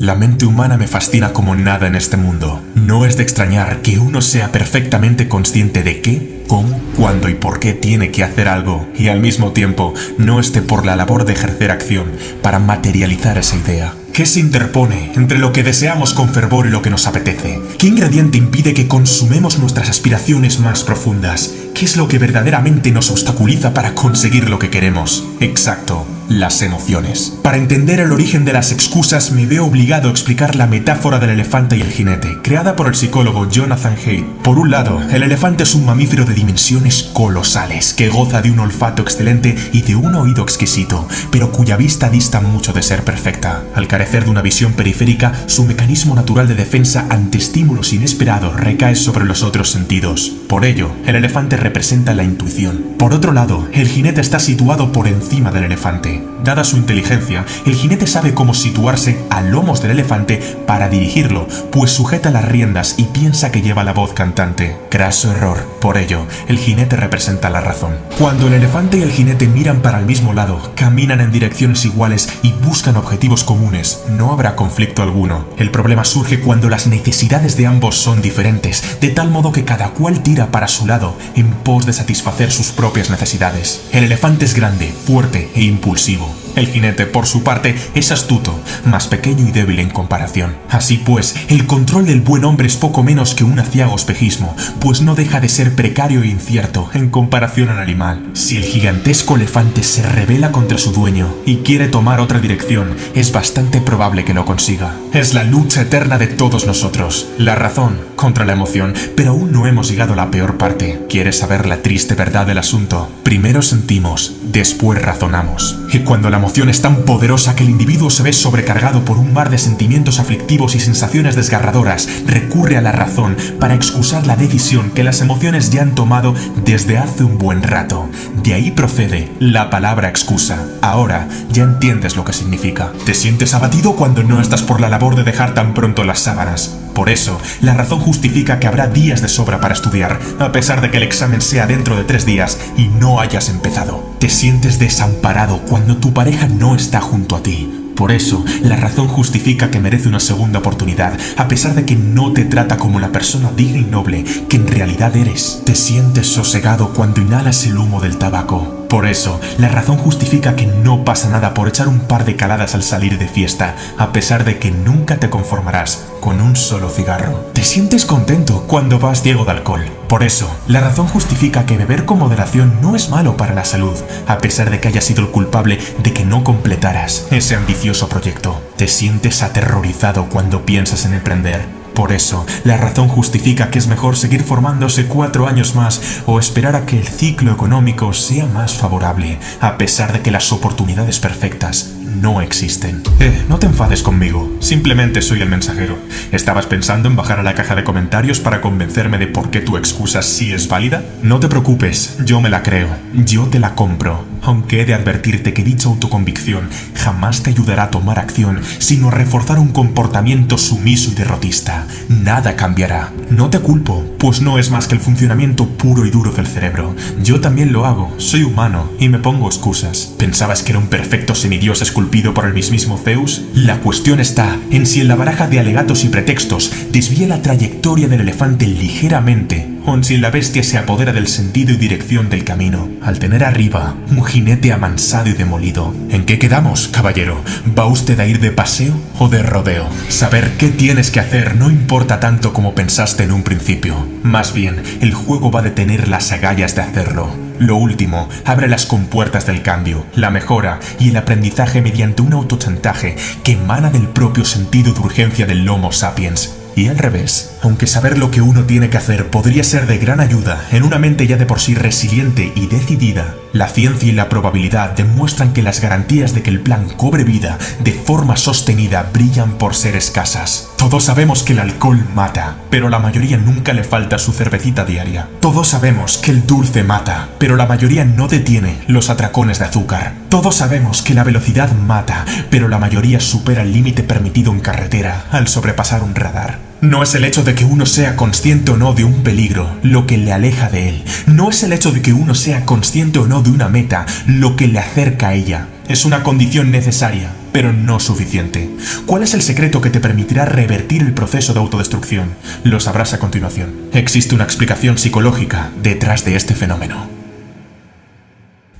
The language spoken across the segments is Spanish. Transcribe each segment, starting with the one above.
La mente humana me fascina como nada en este mundo. No es de extrañar que uno sea perfectamente consciente de qué, cómo, cuándo y por qué tiene que hacer algo, y al mismo tiempo no esté por la labor de ejercer acción para materializar esa idea. ¿Qué se interpone entre lo que deseamos con fervor y lo que nos apetece? ¿Qué ingrediente impide que consumemos nuestras aspiraciones más profundas? ¿Qué es lo que verdaderamente nos obstaculiza para conseguir lo que queremos? Exacto, las emociones. Para entender el origen de las excusas me veo obligado a explicar la metáfora del elefante y el jinete, creada por el psicólogo Jonathan Haidt. Por un lado, el elefante es un mamífero de dimensiones colosales, que goza de un olfato excelente y de un oído exquisito, pero cuya vista dista mucho de ser perfecta. Al carecer de una visión periférica, su mecanismo natural de defensa ante estímulos inesperados recae sobre los otros sentidos. Por ello, el elefante representa la intuición. Por otro lado, el jinete está situado por encima del elefante. Dada su inteligencia, el jinete sabe cómo situarse a lomos del elefante para dirigirlo, pues sujeta las riendas y piensa que lleva la voz cantante. Craso error. Por ello, el jinete representa la razón. Cuando el elefante y el jinete miran para el mismo lado, caminan en direcciones iguales y buscan objetivos comunes, no habrá conflicto alguno. El problema surge cuando las necesidades de ambos son diferentes, de tal modo que cada cual tira para su lado en pos de satisfacer sus propias necesidades. El elefante es grande, fuerte e impulsivo. El jinete, por su parte, es astuto, más pequeño y débil en comparación. Así pues, el control del buen hombre es poco menos que un aciago espejismo, pues no deja de ser precario e incierto en comparación al animal. Si el gigantesco elefante se rebela contra su dueño y quiere tomar otra dirección, es bastante probable que lo consiga. Es la lucha eterna de todos nosotros, la razón contra la emoción, pero aún no hemos llegado a la peor parte. ¿Quieres saber la triste verdad del asunto? Primero sentimos, después razonamos. Y cuando la emoción es tan poderosa que el individuo se ve sobrecargado por un mar de sentimientos aflictivos y sensaciones desgarradoras, recurre a la razón para excusar la decisión que las emociones ya han tomado desde hace un buen rato. De ahí procede la palabra excusa. Ahora ya entiendes lo que significa. Te sientes abatido cuando no estás por la labor de dejar tan pronto las sábanas. Por eso, la razón justifica que habrá días de sobra para estudiar, a pesar de que el examen sea dentro de 3 días y no hayas empezado. Te sientes desamparado cuando tu pareja no está junto a ti. Por eso, la razón justifica que merece una segunda oportunidad, a pesar de que no te trata como la persona digna y noble que en realidad eres. Te sientes sosegado cuando inhalas el humo del tabaco. Por eso, la razón justifica que no pasa nada por echar un par de caladas al salir de fiesta, a pesar de que nunca te conformarás con un solo cigarro. Te sientes contento cuando vas ciego de alcohol. Por eso, la razón justifica que beber con moderación no es malo para la salud, a pesar de que hayas sido el culpable de que no completaras ese ambicioso proyecto. Te sientes aterrorizado cuando piensas en emprender. Por eso, la razón justifica que es mejor seguir formándose 4 años más o esperar a que el ciclo económico sea más favorable, a pesar de que las oportunidades perfectas no existen. No te enfades conmigo, simplemente soy el mensajero. ¿Estabas pensando en bajar a la caja de comentarios para convencerme de por qué tu excusa sí es válida? No te preocupes, yo me la creo, yo te la compro, aunque he de advertirte que dicha autoconvicción jamás te ayudará a tomar acción, sino a reforzar un comportamiento sumiso y derrotista. Nada cambiará. No te culpo, pues no es más que el funcionamiento puro y duro del cerebro. Yo también lo hago, soy humano y me pongo excusas. ¿Pensabas que era un perfecto semidios esculpido por el mismísimo Zeus? La cuestión está en si en la baraja de alegatos y pretextos desvía la trayectoria del elefante ligeramente, o en si la bestia se apodera del sentido y dirección del camino, al tener arriba un jinete amansado y demolido. ¿En qué quedamos, caballero? ¿Va usted a ir de paseo o de rodeo? Saber qué tienes que hacer no importa tanto como pensaste en un principio. Más bien, el juego va a tener las agallas de hacerlo. Lo último abre las compuertas del cambio, la mejora y el aprendizaje mediante un autochantaje que emana del propio sentido de urgencia del Homo sapiens. Y al revés, aunque saber lo que uno tiene que hacer podría ser de gran ayuda en una mente ya de por sí resiliente y decidida, la ciencia y la probabilidad demuestran que las garantías de que el plan cobre vida de forma sostenida brillan por ser escasas. Todos sabemos que el alcohol mata, pero la mayoría nunca le falta su cervecita diaria. Todos sabemos que el dulce mata, pero la mayoría no detiene los atracones de azúcar. Todos sabemos que la velocidad mata, pero la mayoría supera el límite permitido en carretera al sobrepasar un radar. No es el hecho de que uno sea consciente o no de un peligro lo que le aleja de él. No es el hecho de que uno sea consciente o no de una meta lo que le acerca a ella. Es una condición necesaria, pero no suficiente. ¿Cuál es el secreto que te permitirá revertir el proceso de autodestrucción? Lo sabrás a continuación. Existe una explicación psicológica detrás de este fenómeno.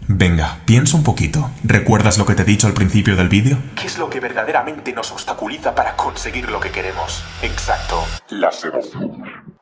Venga, piensa un poquito. ¿Recuerdas lo que te he dicho al principio del vídeo? ¿Qué es lo que verdaderamente nos obstaculiza para conseguir lo que queremos? Exacto, la seducción.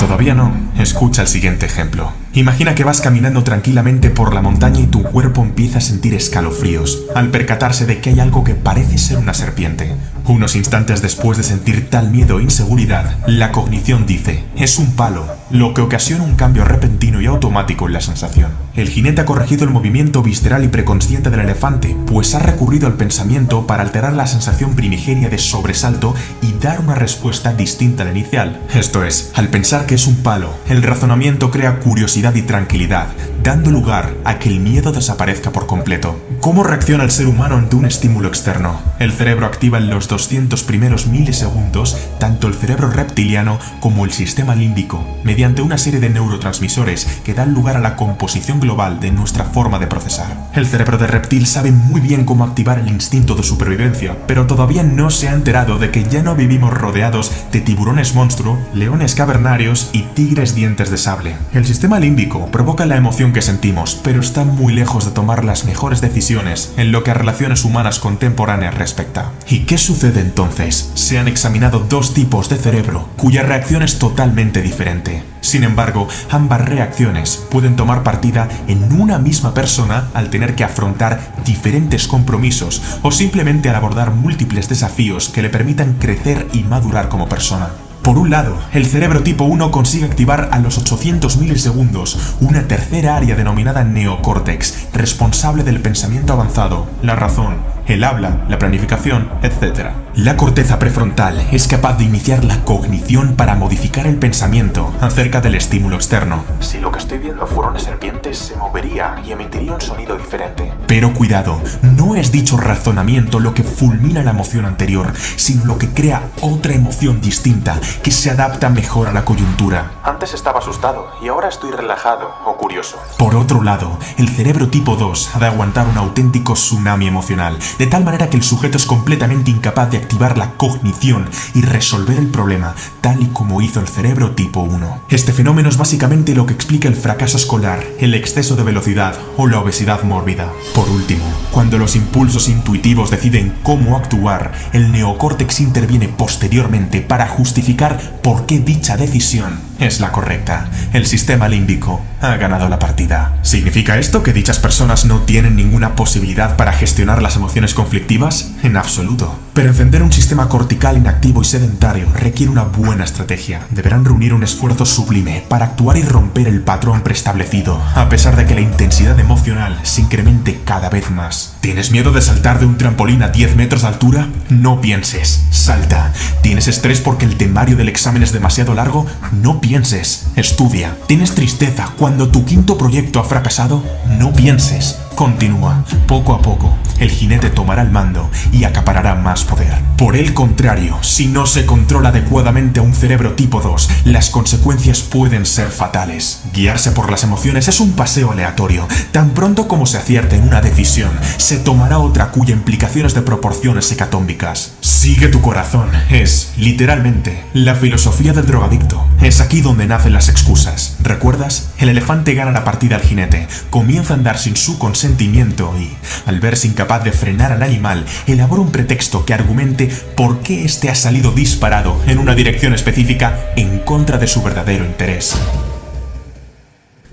Todavía no. Escucha el siguiente ejemplo. Imagina que vas caminando tranquilamente por la montaña y tu cuerpo empieza a sentir escalofríos al percatarse de que hay algo que parece ser una serpiente. Unos instantes después de sentir tal miedo e inseguridad, la cognición dice, es un palo, lo que ocasiona un cambio repentino y automático en la sensación. El jinete ha corregido el movimiento visceral y preconsciente del elefante, pues ha recurrido al pensamiento para alterar la sensación primigenia de sobresalto y dar una respuesta distinta a la inicial. Esto es, al pensar que es un palo, el razonamiento crea curiosidad y tranquilidad, dando lugar a que el miedo desaparezca por completo. ¿Cómo reacciona el ser humano ante un estímulo externo? El cerebro activa en los 200 primeros milisegundos tanto el cerebro reptiliano como el sistema límbico, mediante una serie de neurotransmisores que dan lugar a la composición global de nuestra forma de procesar. El cerebro de reptil sabe muy bien cómo activar el instinto de supervivencia, pero todavía no se ha enterado de que ya no vivimos rodeados de tiburones monstruo, leones cavernarios y tigres dientes de sable. El sistema límbico provoca la emoción que sentimos, pero está muy lejos de tomar las mejores decisiones en lo que a relaciones humanas contemporáneas respecta. ¿Y qué sucede entonces? Se han examinado dos tipos de cerebro cuya reacción es totalmente diferente. Sin embargo, ambas reacciones pueden tomar partida en una misma persona al tener que afrontar diferentes compromisos o simplemente al abordar múltiples desafíos que le permitan crecer y madurar como persona. Por un lado, el cerebro tipo 1 consigue activar a los 800 milisegundos una tercera área denominada neocórtex, responsable del pensamiento avanzado, la razón, el habla, la planificación, etc. La corteza prefrontal es capaz de iniciar la cognición para modificar el pensamiento acerca del estímulo externo. Si lo que estoy viendo fuera una serpiente, se movería y emitiría un sonido diferente. Pero cuidado, no es dicho razonamiento lo que fulmina la emoción anterior, sino lo que crea otra emoción distinta que se adapta mejor a la coyuntura. Antes estaba asustado y ahora estoy relajado o curioso. Por otro lado, el cerebro tipo 2 ha de aguantar un auténtico tsunami emocional, de tal manera que el sujeto es completamente incapaz de activar la cognición y resolver el problema, tal y como hizo el cerebro tipo 1. Este fenómeno es básicamente lo que explica el fracaso escolar, el exceso de velocidad o la obesidad mórbida. Por último, cuando los impulsos intuitivos deciden cómo actuar, el neocórtex interviene posteriormente para justificar por qué dicha decisión es la correcta. El sistema límbico ha ganado la partida. ¿Significa esto que dichas personas no tienen ninguna posibilidad para gestionar las emociones conflictivas? En absoluto. Pero encender un sistema cortical inactivo y sedentario requiere una buena estrategia. Deberán reunir un esfuerzo sublime para actuar y romper el patrón preestablecido, a pesar de que la intensidad emocional se incremente cada vez más. ¿Tienes miedo de saltar de un trampolín a 10 metros de altura? No pienses, salta. ¿Tienes estrés porque el temario del examen es demasiado largo? No pienses, estudia. ¿Tienes tristeza cuando tu quinto proyecto ha fracasado? No pienses, continúa. Poco a poco, el jinete tomará el mando y acaparará más poder. Por el contrario, si no se controla adecuadamente a un cerebro tipo 2, las consecuencias pueden ser fatales. Guiarse por las emociones es un paseo aleatorio. Tan pronto como se acierte en una decisión, se tomará otra cuya implicación es de proporciones hecatómbicas. Sigue tu corazón es, literalmente, la filosofía del drogadicto. Es aquí donde nacen las excusas. ¿Recuerdas? El elefante gana la partida al jinete, comienza a andar sin su consentimiento y, al verse incapaz de frenar al animal, elabora un pretexto que argumente por qué éste ha salido disparado en una dirección específica en contra de su verdadero interés.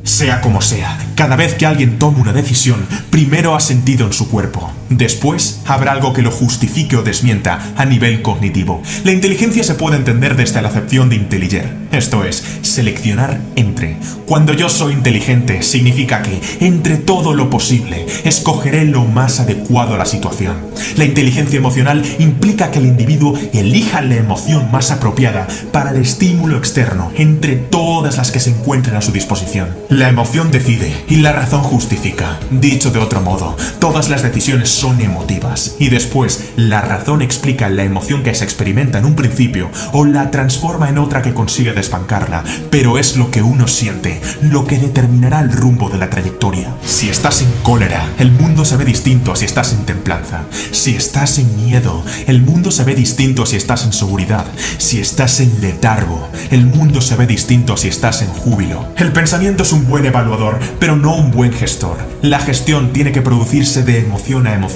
Sea como sea, cada vez que alguien toma una decisión, primero ha sentido en su cuerpo. Después, habrá algo que lo justifique o desmienta a nivel cognitivo. La inteligencia se puede entender desde la acepción de intelliger, esto es, seleccionar entre. Cuando yo soy inteligente, significa que, entre todo lo posible, escogeré lo más adecuado a la situación. La inteligencia emocional implica que el individuo elija la emoción más apropiada para el estímulo externo, entre todas las que se encuentren a su disposición. La emoción decide y la razón justifica. Dicho de otro modo, todas las decisiones son emotivas. Y después, la razón explica la emoción que se experimenta en un principio o la transforma en otra que consigue desbancarla. Pero es lo que uno siente, lo que determinará el rumbo de la trayectoria. Si estás en cólera, el mundo se ve distinto a si estás en templanza. Si estás en miedo, el mundo se ve distinto si estás en seguridad. Si estás en letargo, el mundo se ve distinto si estás en júbilo. El pensamiento es un buen evaluador, pero no un buen gestor. La gestión tiene que producirse de emoción a emoción.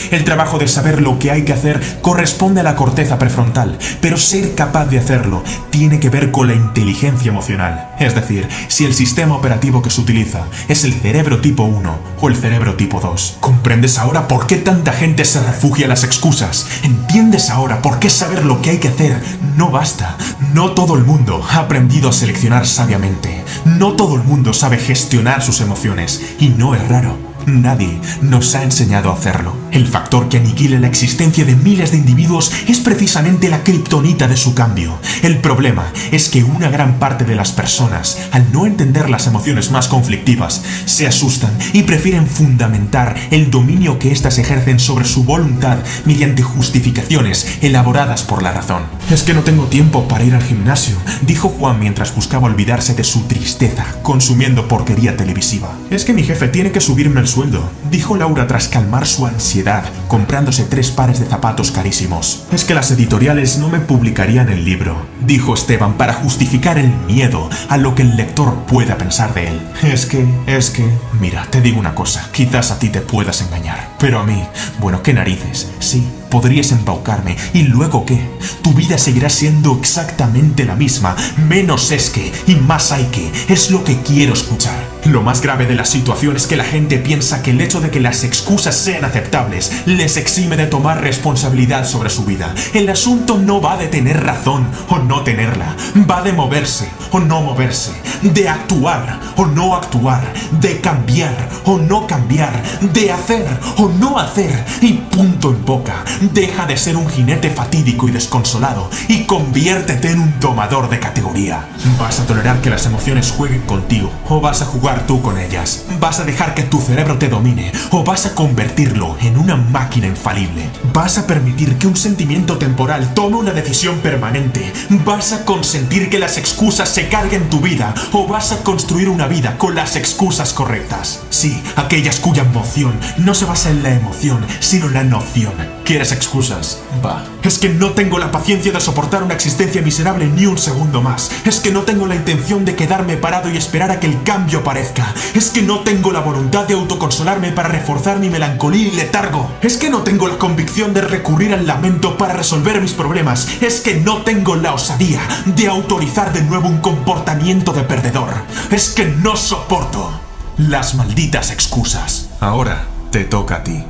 El trabajo de saber lo que hay que hacer corresponde a la corteza prefrontal, pero ser capaz de hacerlo tiene que ver con la inteligencia emocional. Es decir, si el sistema operativo que se utiliza es el cerebro tipo 1 o el cerebro tipo 2. ¿Comprendes ahora por qué tanta gente se refugia en las excusas? ¿Entiendes ahora por qué saber lo que hay que hacer no basta? No todo el mundo ha aprendido a seleccionar sabiamente. No todo el mundo sabe gestionar sus emociones, y no es raro. Nadie nos ha enseñado a hacerlo. El factor que aniquila la existencia de miles de individuos es precisamente la kriptonita de su cambio. El problema es que una gran parte de las personas, al no entender las emociones más conflictivas, se asustan y prefieren fundamentar el dominio que éstas ejercen sobre su voluntad mediante justificaciones elaboradas por la razón. Es que no tengo tiempo para ir al gimnasio, dijo Juan mientras buscaba olvidarse de su tristeza, consumiendo porquería televisiva. Es que mi jefe tiene que subirme el sueldo, dijo Laura tras calmar su ansiedad, comprándose 3 pares de zapatos carísimos. Es que las editoriales no me publicarían el libro, dijo Esteban para justificar el miedo a lo que el lector pueda pensar de él. Es que, mira, te digo una cosa, quizás a ti te puedas engañar, pero a mí, bueno, qué narices, sí. Podrías embaucarme, ¿y luego qué? Tu vida seguirá siendo exactamente la misma, menos es que y más hay que, es lo que quiero escuchar. Lo más grave de la situación es que la gente piensa que el hecho de que las excusas sean aceptables les exime de tomar responsabilidad sobre su vida. El asunto no va de tener razón o no tenerla, va de moverse o no moverse, de actuar o no actuar, de cambiar o no cambiar, de hacer o no hacer, y punto en boca. Deja de ser un jinete fatídico y desconsolado y conviértete en un domador de categoría. ¿Vas a tolerar que las emociones jueguen contigo o vas a jugar tú con ellas? ¿Vas a dejar que tu cerebro te domine o vas a convertirlo en una máquina infalible? ¿Vas a permitir que un sentimiento temporal tome una decisión permanente? ¿Vas a consentir que las excusas se carguen tu vida o vas a construir una vida con las excusas correctas? Sí, aquellas cuya emoción no se basa en la emoción, sino en la noción. ¿Quieres excusas? Va. Es que no tengo la paciencia de soportar una existencia miserable ni un segundo más. Es que no tengo la intención de quedarme parado y esperar a que el cambio aparezca. Es que no tengo la voluntad de autoconsolarme para reforzar mi melancolía y letargo. Es que no tengo la convicción de recurrir al lamento para resolver mis problemas. Es que no tengo la osadía de autorizar de nuevo un comportamiento de perdedor. Es que no soporto las malditas excusas. Ahora te toca a ti.